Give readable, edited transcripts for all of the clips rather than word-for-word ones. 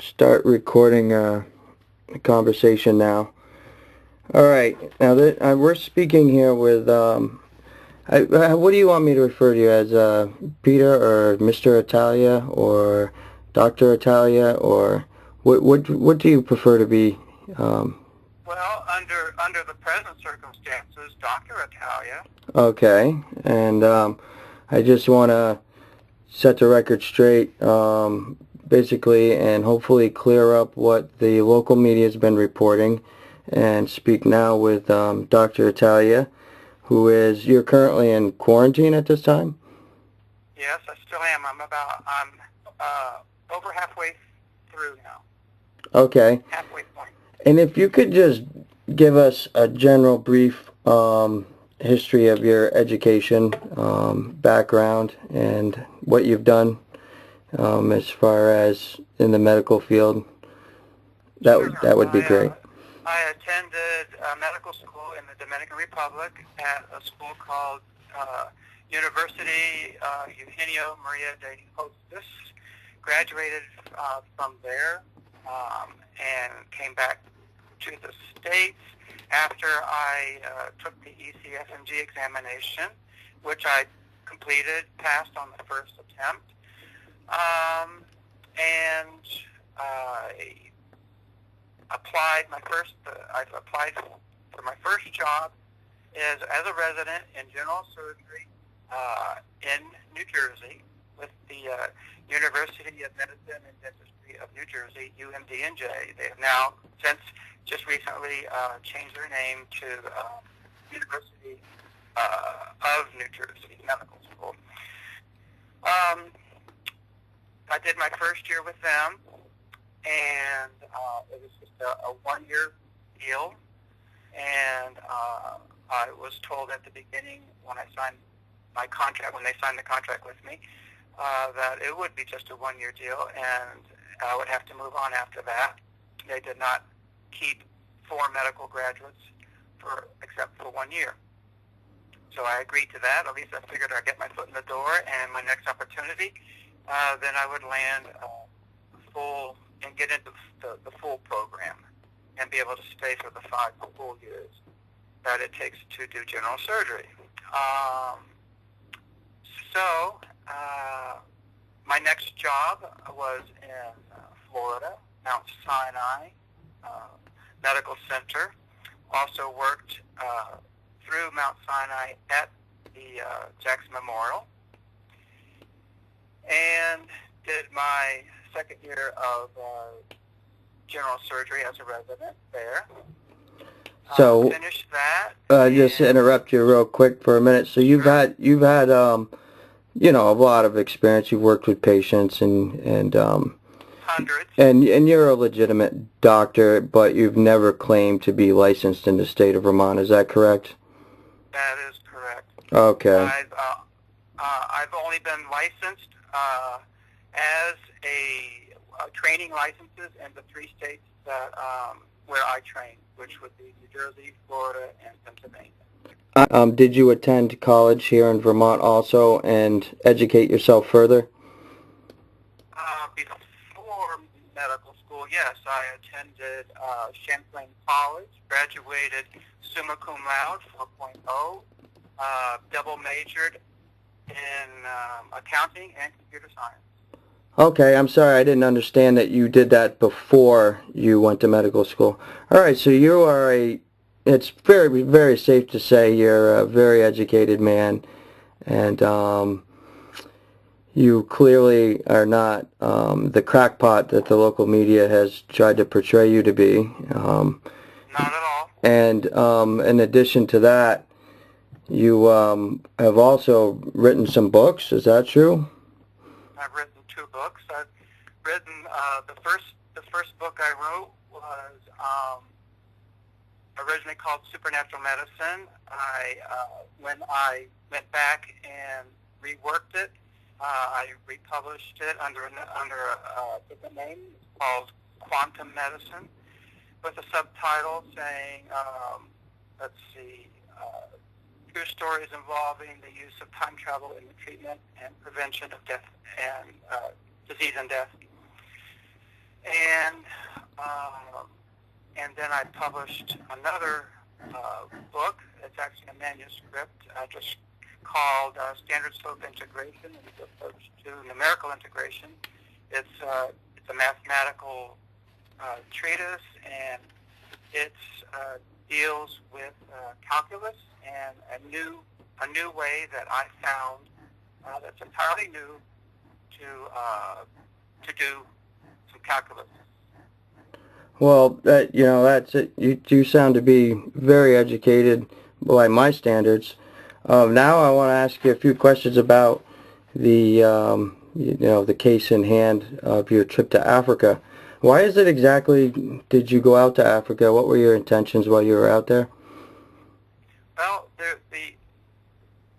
start recording a conversation now. All right. Now that we're speaking here with, what do you want me to refer to you as, Peter or Mr. Italia or Dr. Italia, or what do you prefer to be? Well, under the present circumstances, Dr. Italia. Okay. And I just want to set the record straight, basically, and hopefully clear up what the local media has been reporting, and speak now with Dr. Italia, you're currently in quarantine at this time? Yes, I still am. I'm over halfway through now. Okay. Halfway point. And if you could just give us a general brief history of your education, background, and what you've done as far as in the medical field, that would be great. I attended medical school in the Dominican Republic at a school called University Eugenio Maria de Hostos. Graduated from there and came back to the States after I took the ECFMG examination, which I completed, passed on the first attempt, and I've applied for my first job is as a resident in general surgery in New Jersey with the University of Medicine and Dentistry of New Jersey, UMDNJ. They have now, since just recently, changed their name to University of New Jersey Medical School. I did my first year with them, and it was just a one-year deal, and I was told at the beginning when I signed my contract, when they signed the contract with me, that it would be just a one-year deal, and I would have to move on after that. They did not keep 4 medical graduates except for 1 year. So I agreed to that. At least I figured I'd get my foot in the door, and my next opportunity, then I would land full and get into the full program and be able to stay for the 5 full years that it takes to do general surgery. So my next job was in Florida, Mount Sinai Medical Center. Also worked through Mount Sinai at the Jackson Memorial, and did my second year of general surgery as a resident there. So finished that. Just to interrupt you real quick for a minute. So you've had a lot of experience. You've worked with patients and hundreds. And you're a legitimate doctor, but you've never claimed to be licensed in the state of Vermont. Is that correct? That is correct. Okay. I've only been licensed as a training licenses in the 3 states that where I train, which would be New Jersey, Florida, and Pennsylvania. Did you attend college here in Vermont also and educate yourself further? Before medical school, yes, I attended Champlain College, graduated summa cum laude, 4.0, double majored in accounting and computer science. Okay, I'm sorry, I didn't understand that you did that before you went to medical school. All right, so you are it's very, very safe to say you're a very educated man, and you clearly are not the crackpot that the local media has tried to portray you to be. Not at all. And in addition to that, you have also written some books. Is that true? I've written 2 books. I've written the first book I wrote was originally called Supernatural Medicine. When I went back and reworked it, I republished it under a different name called Quantum Medicine, with a subtitle saying, true stories involving the use of time travel in the treatment and prevention of death and disease and death. And I published another book. It's actually a manuscript, just called Standard Slope Integration as opposed to Numerical Integration. It's a mathematical treatise, and it deals with calculus and a new way that I found that's entirely new to do some calculus. Well, that's it. You sound to be very educated by my standards. Now I want to ask you a few questions about the case in hand of your trip to Africa. Why is it exactly did you go out to Africa? What were your intentions while you were out there? Well,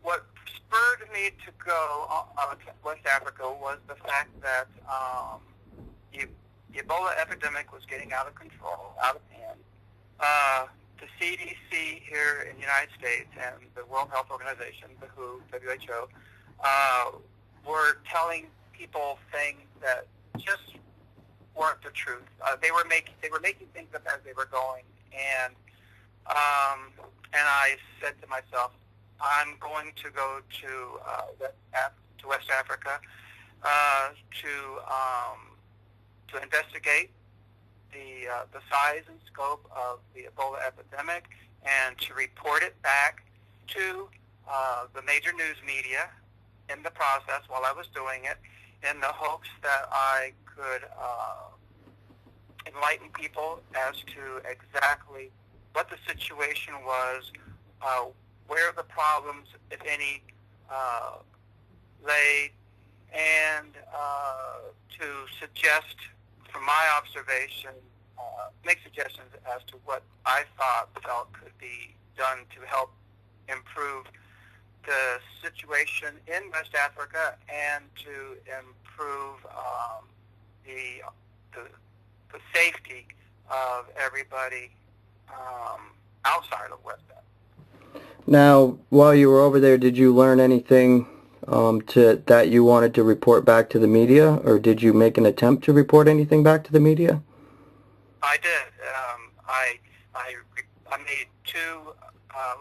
what spurred me to go to West Africa was the fact that the Ebola epidemic was getting out of control, out of hand. The CDC here in the United States and the World Health Organization, the WHO, were telling people things that just weren't the truth. They were making things up as they were going, and I said to myself, I'm going to go to West Africa to investigate the size and scope of the Ebola epidemic and to report it back to the major news media in the process while I was doing it, in the hopes that I could enlighten people as to exactly what the situation was, where the problems, if any, lay, and to suggest, from my observation, make suggestions as to what I felt could be done to help improve the situation in West Africa and to improve the safety of everybody outside of West Africa. Now, while you were over there, did you learn anything that you wanted to report back to the media, or did you make an attempt to report anything back to the media? I did. I made two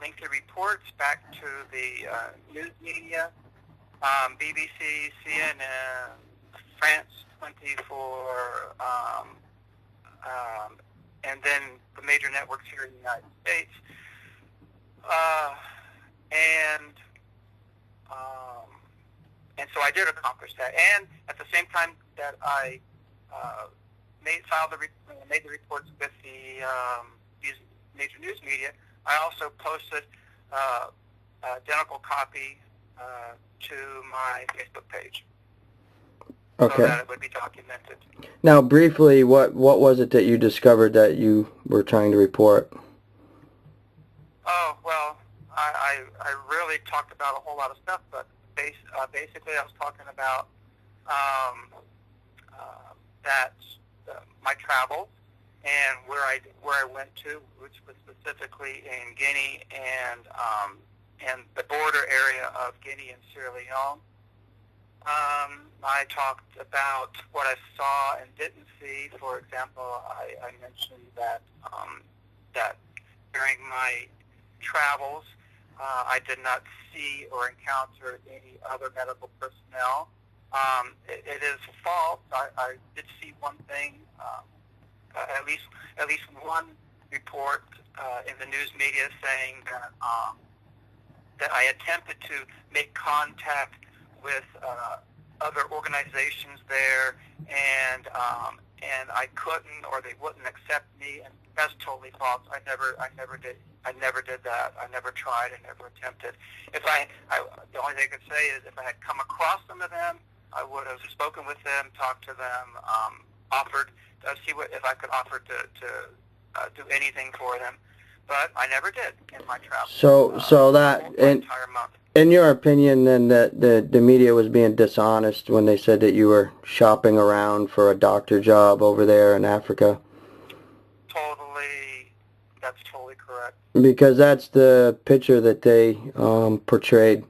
lengthy reports back to the news media, BBC, CNN, France 24, and then the major networks here in the United States. And so I did accomplish that. And at the same time that I made the reports with these major news media, I also posted an identical copy to my Facebook page, okay, so that it would be documented. Now, briefly, what was it that you discovered that you were trying to report? Oh, well, I really talked about a whole lot of stuff, but basically I was talking about my travels and where I went to, which was specifically in Guinea and the border area of Guinea and Sierra Leone. I talked about what I saw and didn't see. For example, I mentioned that during my travels, I did not see or encounter any other medical personnel. It is false. I did see one thing, at least one report in the news media saying that I attempted to make contact with other organizations there, and I couldn't, or they wouldn't accept me, and that's totally false. I never did that. I never tried. I never attempted. The only thing I could say is if I had come across some of them, I would have spoken with them, talked to them, offered see if I could offer to do anything for them. But I never did in my travels. So that entire month. In your opinion, then, that the media was being dishonest when they said that you were shopping around for a doctor job over there in Africa? That's totally correct. Because that's the picture that they portrayed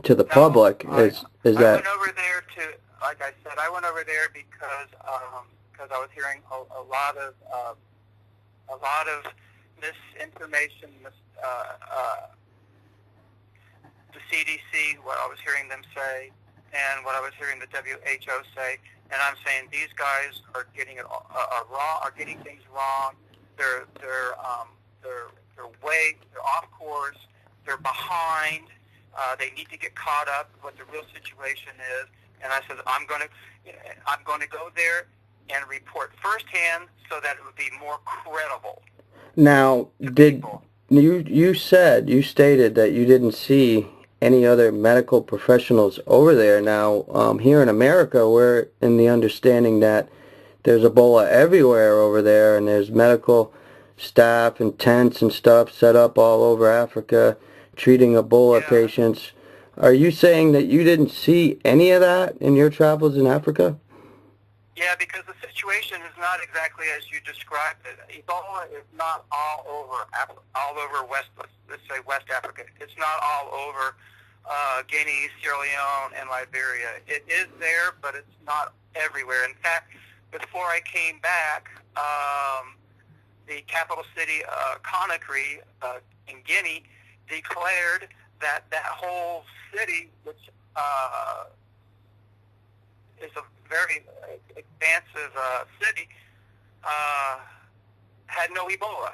to the public. Is that? I went over there like I said, I went over there because I was hearing a lot of a lot of misinformation, the CDC, what I was hearing them say, and what I was hearing the WHO say, and I'm saying these guys are getting it wrong, are getting things wrong. They're off course. They're behind. They need to get caught up what the real situation is. And I said I'm going to go there and report firsthand so that it would be more credible. Now, did people. you stated that you didn't see any other medical professionals over there. Now, here in America, we're in the understanding that there's Ebola everywhere over there, and there's medical staff and tents and stuff set up all over Africa treating Ebola patients. Are you saying that you didn't see any of that in your travels in Africa? Yeah, because the situation is not exactly as you described it. Ebola is not all over let's say West Africa. It's not all over Guinea, Sierra Leone, and Liberia. It is there, but it's not everywhere. In fact, before I came back, the capital city, Conakry, in Guinea, declared that whole city, which is a very expansive city, had no Ebola.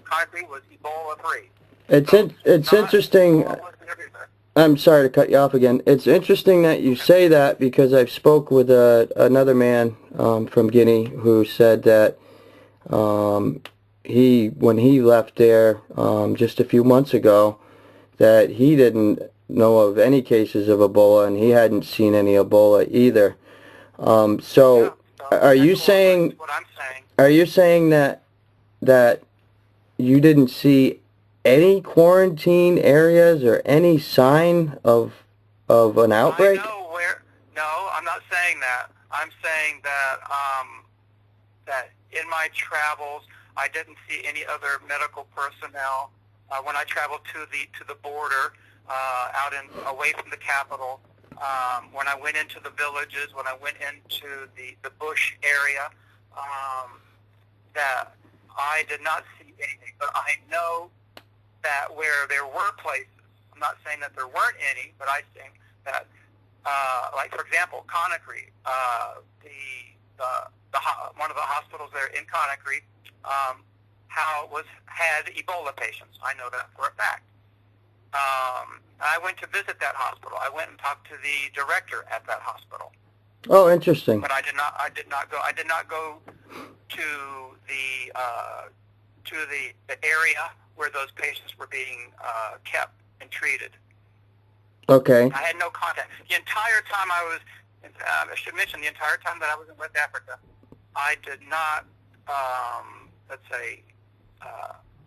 Conakry was Ebola free. It's interesting. I'm sorry to cut you off again. It's interesting that you say that, because I've spoke with another man from Guinea who said that when he left there just a few months ago, that he didn't know of any cases of Ebola, and he hadn't seen any Ebola either. So are you saying? What I'm saying. Are you saying that you didn't see any quarantine areas or any sign of an outbreak? I know where. No, I'm not saying that. I'm saying that that in my travels, I didn't see any other medical personnel. When I traveled to the border, away from the capital, when I went into the villages, when I went into the bush area, that I did not see anything. But I know that where there were places, I'm not saying that there weren't any, but I think that, like for example, Conakry, one of the hospitals there in Conakry, had Ebola patients. I know that for a fact. I went to visit that hospital. I went and talked to the director at that hospital. Oh, interesting. But I did not go to the area where those patients were being kept and treated. Okay. I had no contact. The entire time I should mention, the entire time that I was in West Africa, I did not,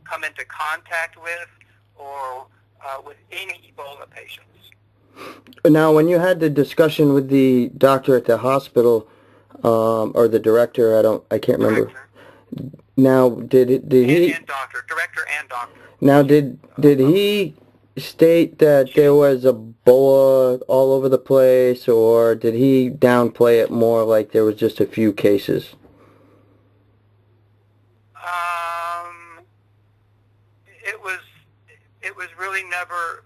come into contact with or with any Ebola patients. Now, when you had the discussion with the doctor at the hospital, or the director, I can't remember. Now, director and doctor. Now, did he state that there was Ebola all over the place, or did he downplay it more, like there was just a few cases? It was really never.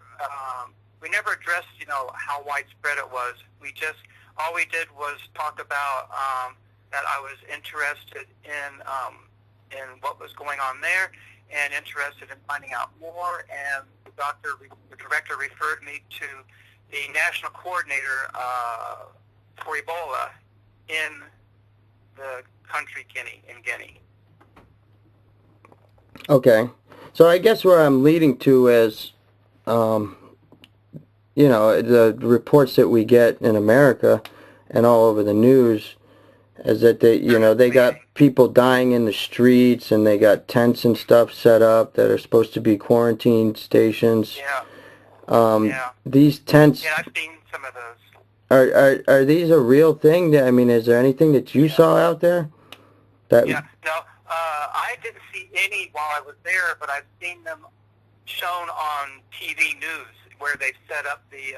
We never addressed, how widespread it was. All we did was talk about that I was interested in what was going on there, and interested in finding out more. And the director referred me to the national coordinator for Ebola in the country Guinea. Okay. So I guess where I'm leading to is, the reports that we get in America and all over the news is that they got people dying in the streets, and they got tents and stuff set up that are supposed to be quarantine stations. Yeah. These tents. Yeah, I've seen some of those. Are these a real thing? I mean, is there anything that you saw out there? No, I didn't see any while I was there, but I've seen them shown on TV news where they've set up the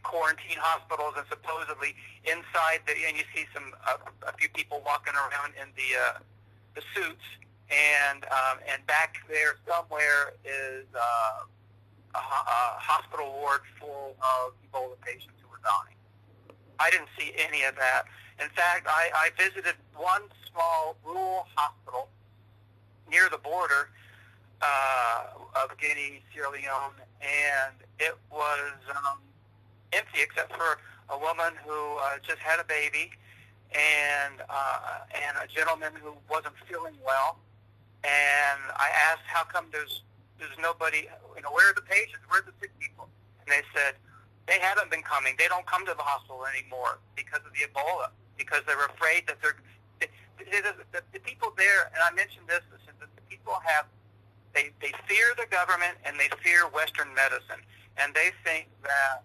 quarantine hospitals, and supposedly inside and you see a few people walking around in the suits, and back there somewhere is a hospital ward full of Ebola patients who were dying. I didn't see any of that. In fact, I visited one small rural hospital near the border of Guinea, Sierra Leone, and it was empty except for a woman who just had a baby and a gentleman who wasn't feeling well. And I asked, how come there's nobody, where are the patients, where are the sick people? And they said, they haven't been coming. They don't come to the hospital anymore because of the Ebola, because they're afraid that the people there, and I mentioned this, that the people they fear the government and they fear Western medicine. And they think that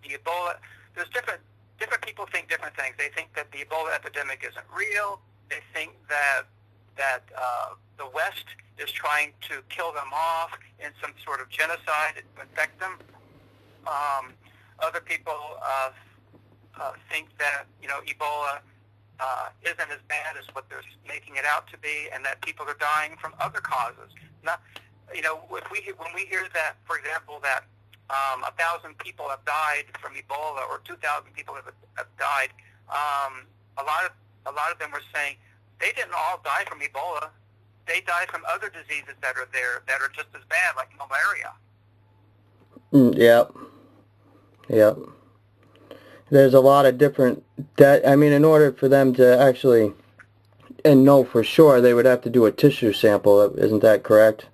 the Ebola, there's different people think different things. They think that the Ebola epidemic isn't real. They think that the West is trying to kill them off in some sort of genocide to infect them. Other people think that Ebola isn't as bad as what they're making it out to be, and that people are dying from other causes. Not, when we hear that, for example, that 1,000 people have died from Ebola or 2,000 people have died, a lot of them were saying they didn't all die from Ebola. They died from other diseases that are there that are just as bad, like malaria. Yep. Yep. There's a lot of different, in order for them to actually, and know for sure, they would have to do a tissue sample. Isn't that correct?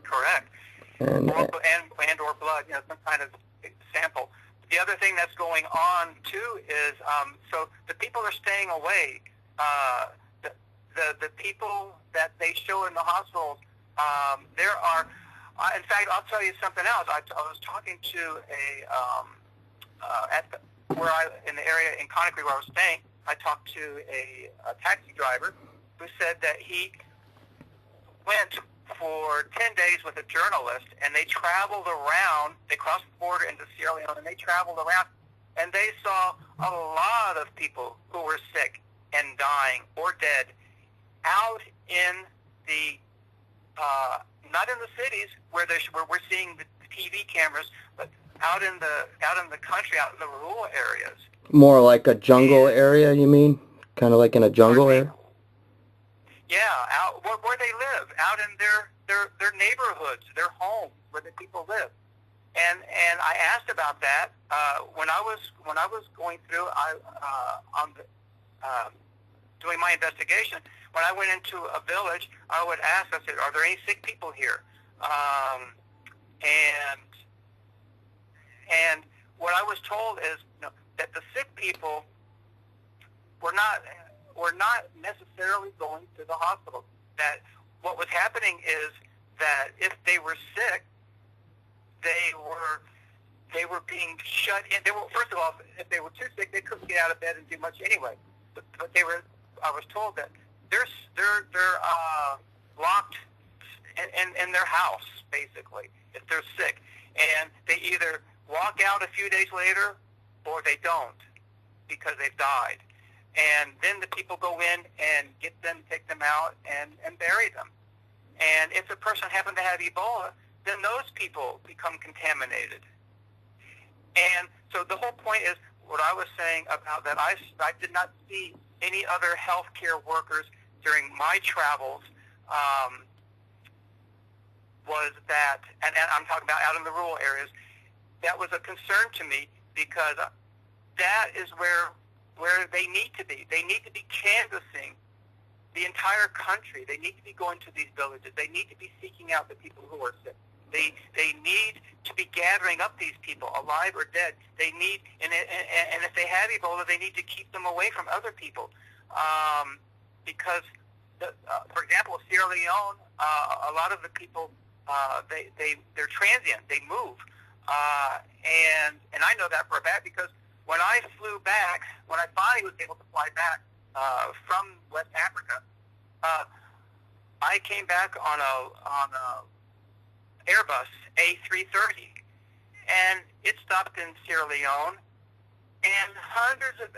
Correct. And or blood, some kind of sample. The other thing that's going on too is so the people are staying away. The people that they show in the hospitals, there are. In fact, I'll tell you something else. I was talking to in the area in Conakry where I was staying. I talked to a taxi driver who said that he went for 10 days with a journalist, and they traveled around. They crossed the border into Sierra Leone, and they traveled around, and they saw a lot of people who were sick and dying or dead out in the not in the cities where we're seeing the TV cameras, but out in the country, out in the rural areas. More like a jungle area, you mean? Kind of like in a jungle area? Yeah, out where they live, out in their neighborhoods, their homes, where the people live. And I asked about that when I was going through doing my investigation. When I went into a village, I would ask. I said, "Are there any sick people here?" And what I was told is that the sick people were not necessarily going to the hospital. That what was happening is that if they were sick, they were being shut in. First of all, if they were too sick, they couldn't get out of bed and do much anyway. But I was told that they're locked in their house, basically, if they're sick, and they either walk out a few days later or they don't because they've died. And then the people go in and get them, take them out, and bury them. And if the person happened to have Ebola, then those people become contaminated. And so the whole point is what I was saying about that I did not see any other healthcare workers during my travels was that, and I'm talking about out in the rural areas, that was a concern to me because that is where they need to be. They need to be canvassing the entire country. They need to be going to these villages. They need to be seeking out the people who are sick. They need to be gathering up these people, alive or dead. They need, and if they have Ebola, they need to keep them away from other people, because, for example, Sierra Leone, a lot of the people, they're transient. They move, and I know that for a fact because when I flew back, when I finally was able to fly back from West Africa, I came back on a Airbus A330, and it stopped in Sierra Leone, and hundreds of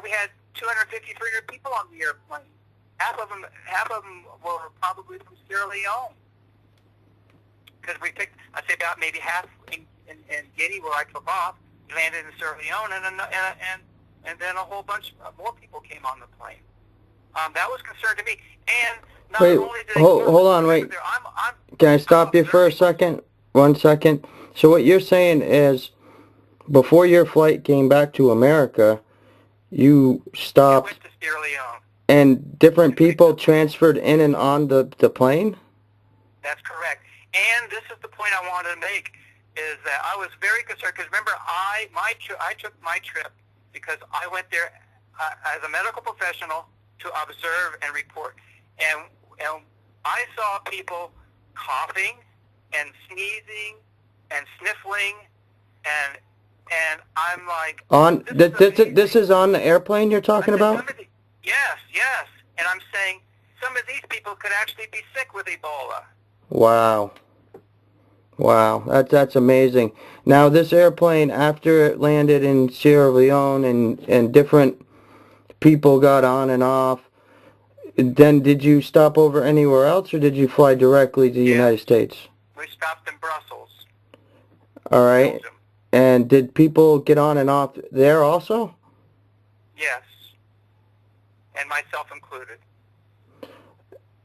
we had 250, 300 people on the airplane. Half of them were probably from Sierra Leone. Because we picked, I'd say about maybe half in Guinea where I took off. We landed in Sierra Leone, and then a whole bunch more people came on the plane. That was concerned to me. And not Wait, only did they hold on, wait. Can I stop you for a second? 1 second. So what you're saying is, before your flight came back to America, you stopped, went to Sierra Leone. And different people transferred in and on the plane? That's correct. And this is the point I wanted to make, is that I was very concerned, because remember, I took my trip because I went there as a medical professional to observe and report. And I saw people coughing and sneezing and sniffling, and I'm like, this is on the airplane you're talking about? Yes. And I'm saying some of these people could actually be sick with Ebola. Wow. That's amazing. Now this airplane, after it landed in Sierra Leone and different people got on and off, then did you stop over anywhere else, or did you fly directly to the United States? We stopped in Brussels. All right. Belgium. And did people get on and off there also? Yes. And myself included.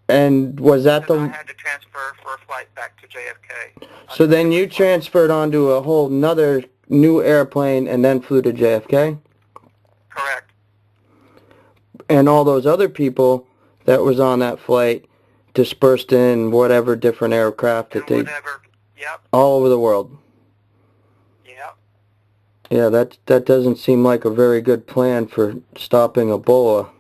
And was that I had to transfer for a flight back to JFK. So then you transferred onto a whole nother new airplane and then flew to JFK? Correct. And all those other people that was on that flight dispersed in whatever different aircraft that they... Yep. All over the world. Yep. Yeah, that doesn't seem like a very good plan for stopping Ebola.